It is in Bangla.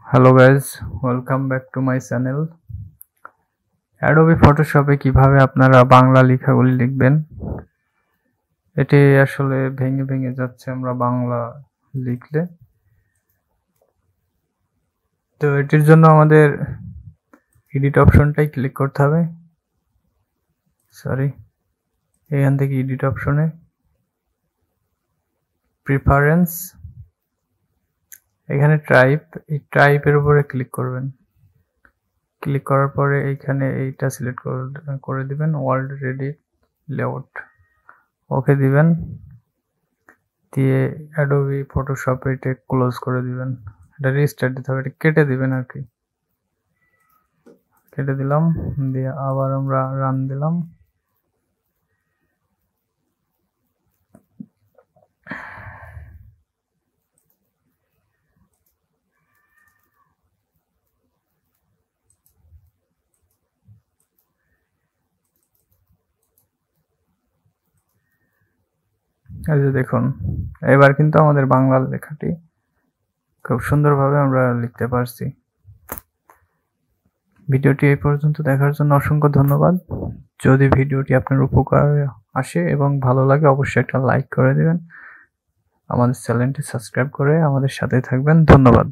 Hello guys, welcome back to my channel. Adobe ফটোশপে কিভাবে আপনারা বাংলা লেখাগুলি লিখবেন, এটি আসলে ভেঙে ভেঙে যাচ্ছে আমরা বাংলা লিখলে। তো এটির জন্য আমাদের এডিট অপশনটাই ক্লিক করতে হবে। এখান থেকে এডিট অপশনে প্রিফারেন্স, এখানে এই টাইপের উপরে ক্লিক করবেন। ক্লিক করার পরে এইখানে এইটা সিলেক্ট করে দিবেন, ওয়ার্ল্ড রেডি লেআউট, ওকে দিবেন। দিয়ে অ্যাডোবি ফটোশপ এটা ক্লোজ করে দিবেন। এটা রিস্টার্ট দিতে হবে, এটা কেটে দিবেন আর কি। কেটে দিলাম, দিয়ে আবার আমরা রান দিলাম। এই যে দেখুন, এবার কিন্তু আমাদের বাংলা লেখাটি খুব সুন্দরভাবে আমরা লিখতে পারছি। ভিডিওটি এই পর্যন্ত দেখার জন্য অসংখ্য ধন্যবাদ। যদি ভিডিওটি আপনার উপকারে আসে এবং ভালো লাগে, অবশ্যই একটা লাইক করে দিবেন। আমাদের চ্যানেলটি সাবস্ক্রাইব করে আমাদের সাথে থাকবেন। ধন্যবাদ।